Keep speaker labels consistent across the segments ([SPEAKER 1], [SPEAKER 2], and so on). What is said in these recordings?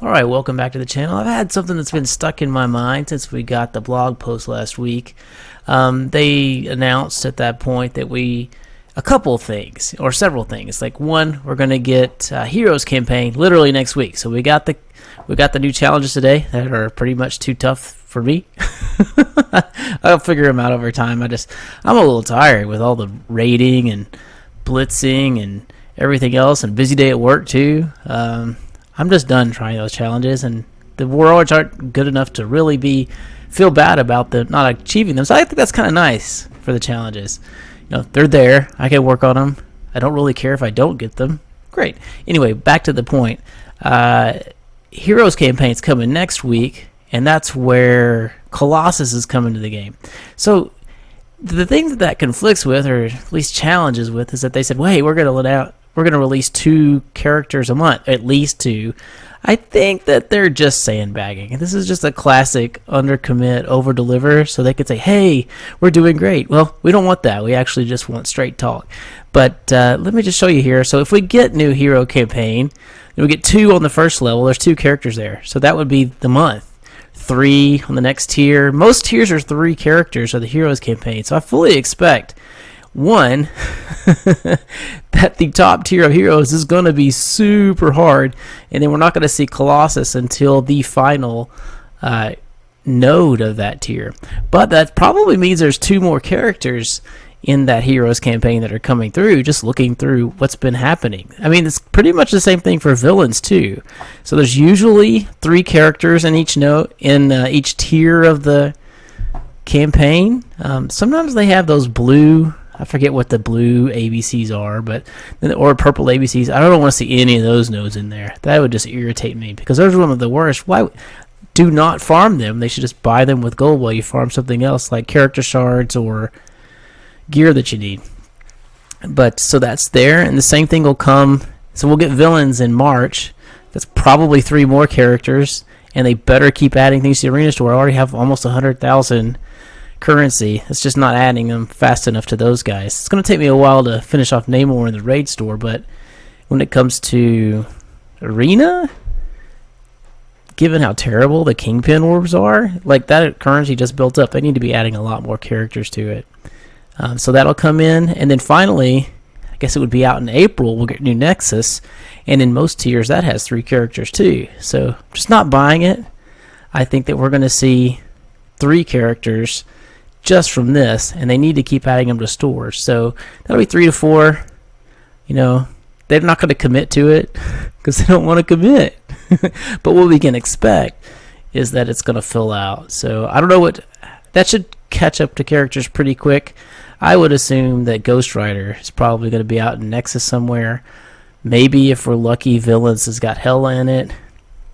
[SPEAKER 1] Alright, welcome back to the channel. I've had something that's been stuck in my mind since we got the blog post last week. They announced at that point that a couple things, or several things. Like one, we're going to get Heroes campaign literally next week. So we got the new challenges today that are pretty much too tough for me. I'll figure them out over time. I'm a little tired with all the raiding and blitzing and everything else, and busy day at work too. I'm just done trying those challenges, and the rewards aren't good enough to really feel bad about them not achieving them. So I think that's kind of nice for the challenges. You know, they're there. I can work on them. I don't really care if I don't get them. Great. Anyway, back to the point. Heroes campaign's coming next week, and that's where Colossus is coming to the game. So the thing that conflicts with, or at least challenges with, is that they said, well, hey, we're going to release 2 characters a month, at least 2. I think that they're just sandbagging. This is just a classic undercommit, over-deliver, so they could say, hey, we're doing great. Well, we don't want that. We actually just want straight talk. But let me just show you here. So if we get new hero campaign, then we get 2 on the first level. There's 2 characters there. So that would be the month. 3 on the next tier. Most tiers are 3 characters of the heroes campaign. So I fully expect, one, that the top tier of heroes is going to be super hard, and then we're not going to see Colossus until the final node of that tier. But that probably means there's 2 more characters in that heroes campaign that are coming through, just looking through what's been happening. I mean, it's pretty much the same thing for villains too. So there's usually 3 characters in each node, in each tier of the campaign. Sometimes they have those blue, I forget what the blue ABCs are, or purple ABCs. I don't want to see any of those nodes in there. That would just irritate me, because those are one of the worst. Why do not farm them? They should just buy them with gold while you farm something else, like character shards or gear that you need. But so that's there, and the same thing will come. So we'll get villains in March. That's probably 3 more characters, and they better keep adding things to the arena store. I already have almost 100,000 currency. It's just not adding them fast enough to those guys. It's going to take me a while to finish off Namor in the raid store, but when it comes to arena, given how terrible the Kingpin orbs are, like that currency just built up. They need to be adding a lot more characters to it. So that'll come in, and then finally, I guess it would be out in April, we'll get new Nexus, and in most tiers that has 3 characters too. So just not buying it. I think that we're going to see 3 characters just from this, and they need to keep adding them to stores. So that'll be 3 to 4. You know, they're not going to commit to it because they don't want to commit. But what we can expect is that it's going to fill out. So I don't know that should catch up to characters pretty quick. I would assume that Ghost Rider is probably going to be out in Nexus somewhere. Maybe if we're lucky, Villains has got Hella in it.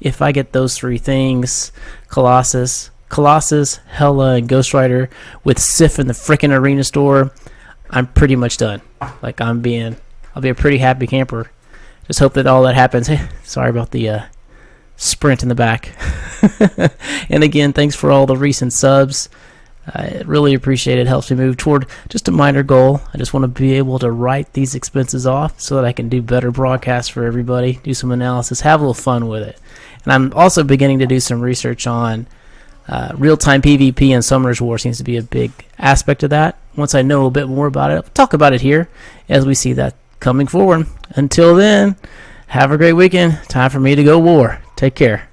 [SPEAKER 1] If I get those 3 things, Colossus, Hella, and Ghost Rider with Sif in the frickin' arena store, I'm pretty much done. Like I'll be a pretty happy camper. Just hope that all that happens. Hey, sorry about the sprint in the back. And again, thanks for all the recent subs. I really appreciate it. It helps me move toward just a minor goal. I just want to be able to write these expenses off so that I can do better broadcasts for everybody, do some analysis, have a little fun with it. And I'm also beginning to do some research on real-time PvP, and Summoner's War seems to be a big aspect of that. Once I know a bit more about it, I'll talk about it here as we see that coming forward. Until then, have a great weekend. Time for me to go war. Take care.